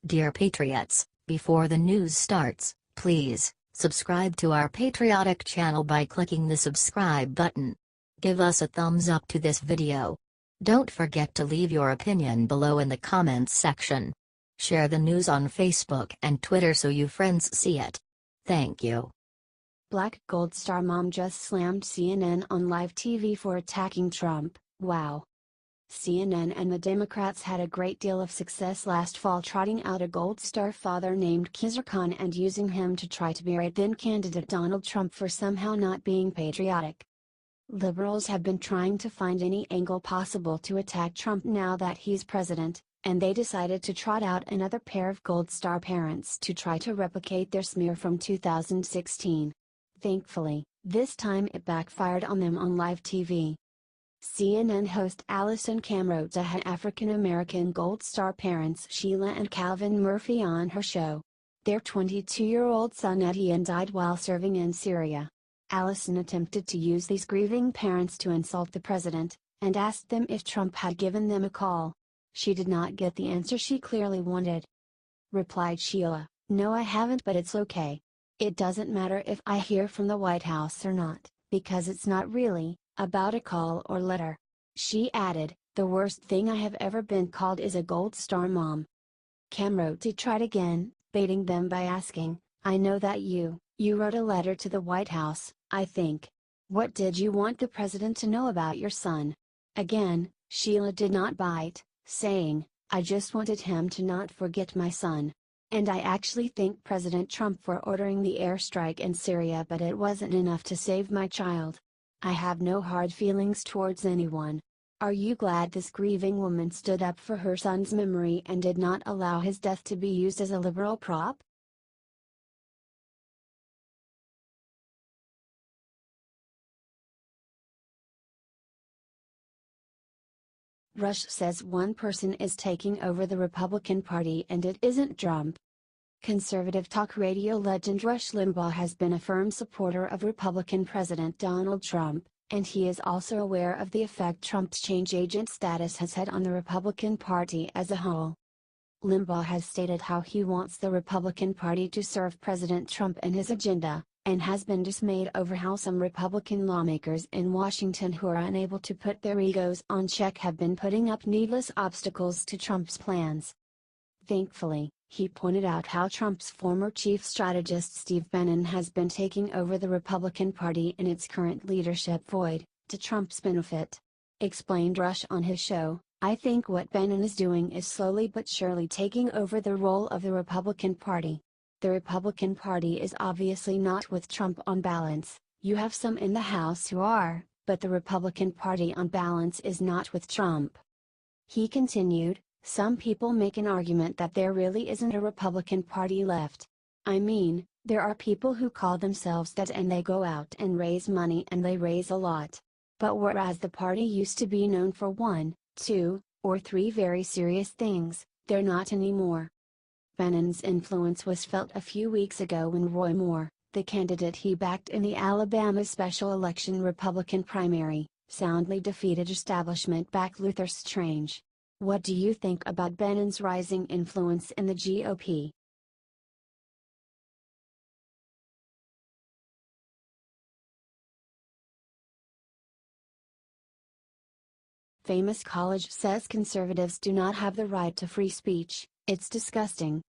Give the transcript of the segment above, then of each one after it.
Dear Patriots, before the news starts, please subscribe to our patriotic channel by clicking the subscribe button. Give us a thumbs up to this video. Don't forget to leave your opinion below in the comments section. Share the news on Facebook and Twitter so you friends see it. Thank you. Black Gold Star mom just slammed CNN on live TV for attacking Trump. Wow. CNN and the Democrats had a great deal of success last fall trotting out a Gold Star father named Khizr Khan and using him to try to berate then candidate Donald Trump for somehow not being patriotic. Liberals have been trying to find any angle possible to attack Trump now that he's president, and they decided to trot out another pair of Gold Star parents to try to replicate their smear from 2016. Thankfully, this time it backfired on them on live TV. CNN host Alisyn Camerota had African-American Gold Star parents Sheila and Calvin Murphy on her show. Their 22-year-old son Etienne died while serving in Syria. Alisyn attempted to use these grieving parents to insult the president, and asked them if Trump had given them a call. She did not get the answer she clearly wanted. Replied Sheila, "No, I haven't, but it's okay. It doesn't matter if I hear from the White House or not, because it's not really about a call or letter." She added, "The worst thing I have ever been called is a Gold Star mom." Camerota tried again, baiting them by asking, "I know that you wrote a letter to the White House, I think. What did you want the president to know about your son?" Again, Sheila did not bite, saying, "I just wanted him to not forget my son. And I actually thank President Trump for ordering the airstrike in Syria, but it wasn't enough to save my child. I have no hard feelings towards anyone. Are you glad this grieving woman stood up for her son's memory and did not allow his death to be used as a liberal prop?" Rush says one person is taking over the Republican Party and it isn't Trump. Conservative talk radio legend Rush Limbaugh has been a firm supporter of Republican President Donald Trump, and he is also aware of the effect Trump's change agent status has had on the Republican Party as a whole. Limbaugh has stated how he wants the Republican Party to serve President Trump and his agenda, and has been dismayed over how some Republican lawmakers in Washington who are unable to put their egos on check have been putting up needless obstacles to Trump's plans. Thankfully, he pointed out how Trump's former chief strategist Steve Bannon has been taking over the Republican Party in its current leadership void, to Trump's benefit. Explained Rush on his show, "I think what Bannon is doing is slowly but surely taking over the role of the Republican Party. The Republican Party is obviously not with Trump on balance, you have some in the House who are, but the Republican Party on balance is not with Trump." He continued, "Some people make an argument that there really isn't a Republican Party left. I mean, there are people who call themselves that and they go out and raise money and they raise a lot. But whereas the party used to be known for 1, 2, or 3 very serious things, they're not anymore." Bannon's influence was felt a few weeks ago when Roy Moore, the candidate he backed in the Alabama special election Republican primary, soundly defeated establishment-backed Luther Strange. What do you think about Bannon's rising influence in the GOP? Famous college says conservatives do not have the right to free speech. "It's disgusting.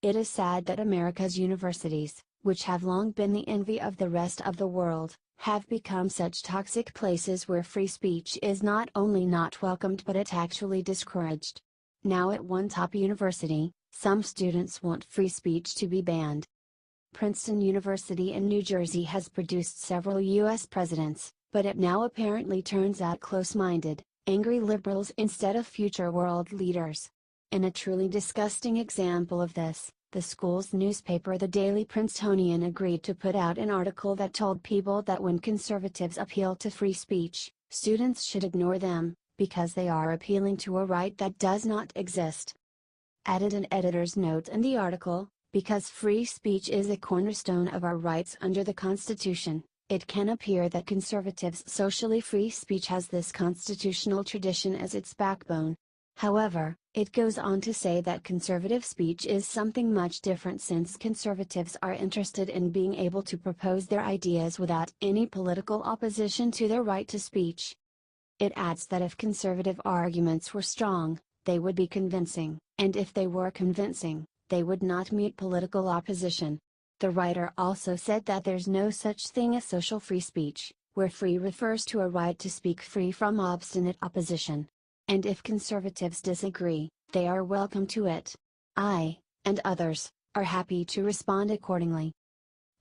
It is sad that America's universities, which have long been the envy of the rest of the world, have become such toxic places where free speech is not only not welcomed but it's actually discouraged. Now at one top university, some students want free speech to be banned." Princeton University in New Jersey has produced several U.S. presidents, but it now apparently turns out close-minded, angry liberals instead of future world leaders. In a truly disgusting example of this, the school's newspaper The Daily Princetonian agreed to put out an article that told people that when conservatives appeal to free speech, students should ignore them, because they are appealing to a right that does not exist. Added an editor's note in the article, "Because free speech is a cornerstone of our rights under the Constitution, it can appear that conservatives' socially free speech has this constitutional tradition as its backbone. However, it goes on to say that conservative speech is something much different since conservatives are interested in being able to propose their ideas without any political opposition to their right to speech. It adds that if conservative arguments were strong, they would be convincing, and if they were convincing, they would not meet political opposition. The writer also said that there's no such thing as social free speech, where free refers to a right to speak free from obstinate opposition. And if conservatives disagree, they are welcome to it. I, and others, are happy to respond accordingly.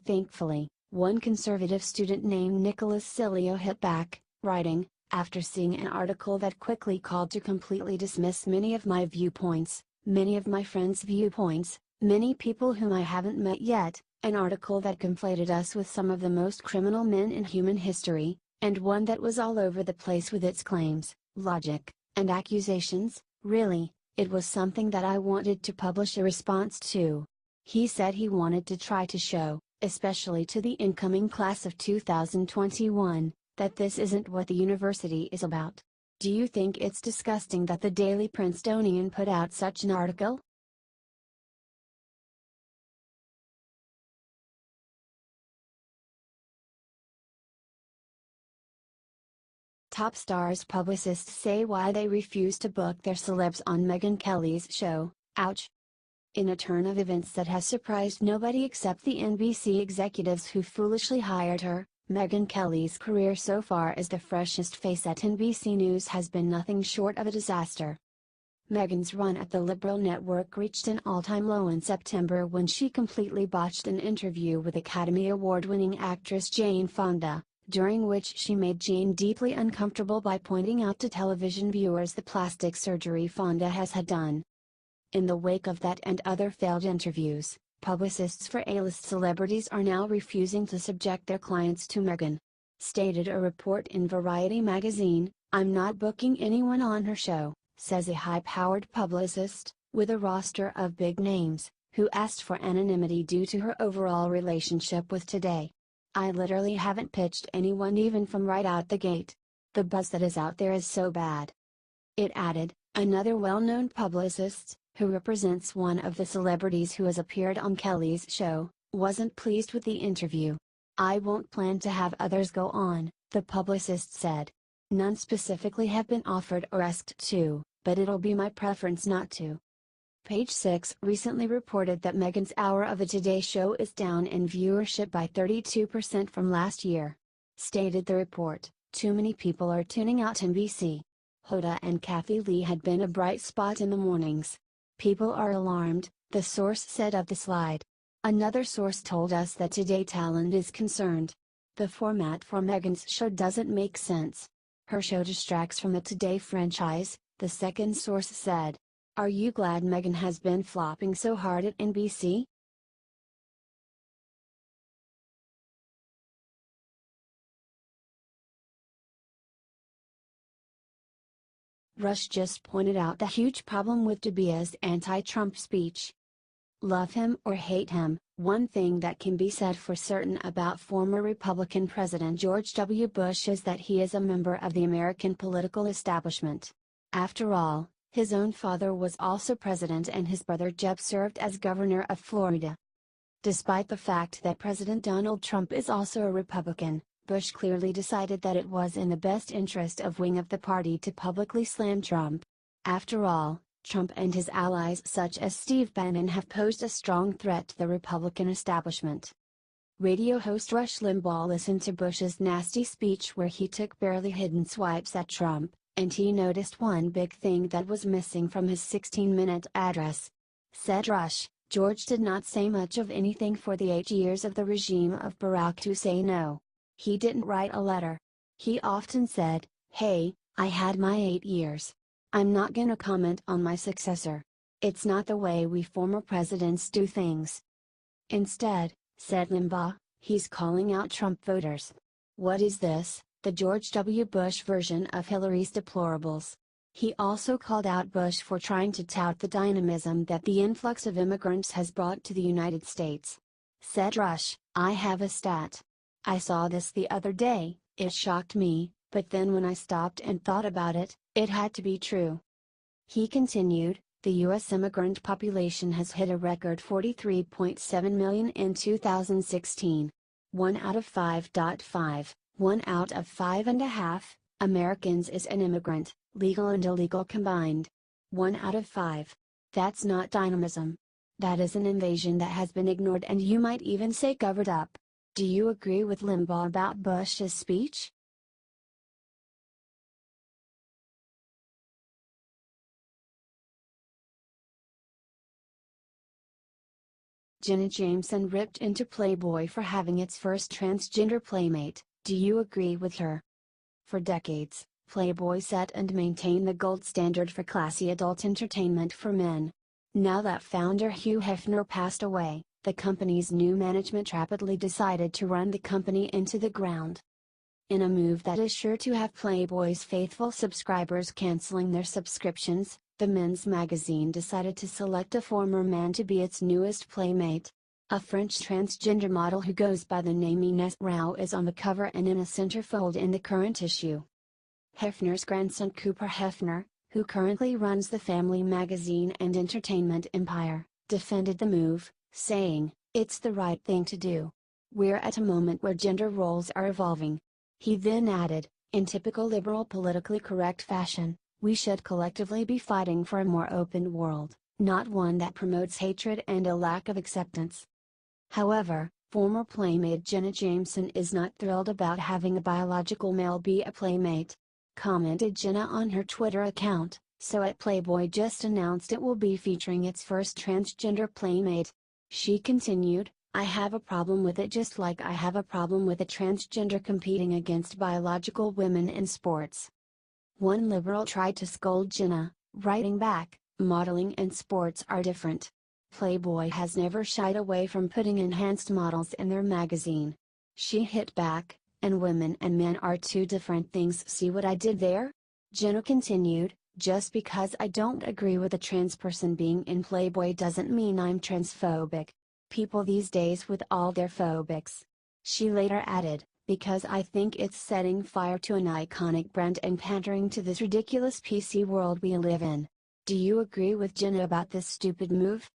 Thankfully, one conservative student named Nicholas Cilio hit back, writing, after seeing an article that quickly called to completely dismiss many of my viewpoints, many of my friends' viewpoints, many people whom I haven't met yet, an article that conflated us with some of the most criminal men in human history, and one that was all over the place with its claims, logic, and accusations. Really, it was something that I wanted to publish a response to. He said he wanted to try to show, especially to the incoming class of 2021, that this isn't what the university is about. Do you think it's disgusting that the Daily Princetonian put out such an article? Top stars' publicists say why they refuse to book their celebs on Megyn Kelly's show. Ouch. In a turn of events that has surprised nobody except the NBC executives who foolishly hired her, Megyn Kelly's career so far as the freshest face at NBC News has been nothing short of a disaster. Megyn's run at the liberal network reached an all-time low in September when she completely botched an interview with Academy Award-winning actress Jane Fonda, during which she made Jane deeply uncomfortable by pointing out to television viewers the plastic surgery Fonda has had done. In the wake of that and other failed interviews, publicists for A-list celebrities are now refusing to subject their clients to Megyn. Stated a report in Variety magazine, "I'm not booking anyone on her show," says a high-powered publicist, with a roster of big names, who asked for anonymity due to her overall relationship with Today. "I literally haven't pitched anyone even from right out the gate. The buzz that is out there is so bad." It added, another well-known publicist, who represents one of the celebrities who has appeared on Kelly's show, wasn't pleased with the interview. "I won't plan to have others go on," the publicist said. "None specifically have been offered or asked to, but it'll be my preference not to." Page 6 recently reported that Megyn's hour of the Today Show is down in viewership by 32% from last year. Stated the report, "Too many people are tuning out NBC. Hoda and Kathy Lee had been a bright spot in the mornings. People are alarmed," the source said of the slide. Another source told us that Today talent is concerned. "The format for Megyn's show doesn't make sense. Her show distracts from the Today franchise," the second source said. "Are you glad Megyn has been flopping so hard at NBC?" Rush just pointed out the huge problem with Dubia's anti-Trump speech. Love him or hate him, one thing that can be said for certain about former Republican President George W. Bush is that he is a member of the American political establishment. After all, his own father was also president and his brother Jeb served as governor of Florida. Despite the fact that President Donald Trump is also a Republican, Bush clearly decided that it was in the best interest of wing of the party to publicly slam Trump. After all, Trump and his allies such as Steve Bannon have posed a strong threat to the Republican establishment. Radio host Rush Limbaugh listened to Bush's nasty speech where he took barely hidden swipes at Trump, and he noticed one big thing that was missing from his 16-minute address. Said Rush, "George did not say much of anything for the 8 years of the regime of Barack Hussein. He didn't write a letter. He often said, 'Hey, I had my 8 years. I'm not gonna comment on my successor. It's not the way we former presidents do things.' Instead," said Limbaugh, "he's calling out Trump voters. What is this, the George W. Bush version of Hillary's deplorables?" He also called out Bush for trying to tout the dynamism that the influx of immigrants has brought to the United States. Said Rush, "I have a stat. I saw this the other day, it shocked me, but then when I stopped and thought about it, it had to be true. He continued, the U.S. immigrant population has hit a record 43.7 million in 2016. 1 out of 5.5, 1 out of 5.5, Americans is an immigrant, legal and illegal combined. 1 out of 5. That's not dynamism. That is an invasion that has been ignored and you might even say covered up. Do you agree with Limbaugh about Bush's speech? Jenna Jameson ripped into Playboy for having its first transgender playmate. Do you agree with her? For decades, Playboy set and maintained the gold standard for classy adult entertainment for men. Now that founder Hugh Hefner passed away, the company's new management rapidly decided to run the company into the ground. In a move that is sure to have Playboy's faithful subscribers canceling their subscriptions, the men's magazine decided to select a former man to be its newest playmate. A French transgender model who goes by the name Inès Rao is on the cover and in a centerfold in the current issue. Hefner's grandson Cooper Hefner, who currently runs the family magazine and entertainment empire, defended the move, saying, "It's the right thing to do. We're at a moment where gender roles are evolving." He then added, in typical liberal politically correct fashion, "We should collectively be fighting for a more open world, not one that promotes hatred and a lack of acceptance." However, former playmate Jenna Jameson is not thrilled about having a biological male be a playmate. Commented Jenna on her Twitter account, "So at Playboy just announced it will be featuring its first transgender playmate." She continued, "I have a problem with it just like I have a problem with a transgender competing against biological women in sports." One liberal tried to scold Jenna, writing back, "Modeling and sports are different. Playboy has never shied away from putting enhanced models in their magazine." She hit back, "And women and men are two different things. See what I did there?" Jenna continued, "Just because I don't agree with a trans person being in Playboy doesn't mean I'm transphobic. People these days with all their phobics." She later added, "Because I think it's setting fire to an iconic brand and pandering to this ridiculous PC world we live in." Do you agree with Jenna about this stupid move?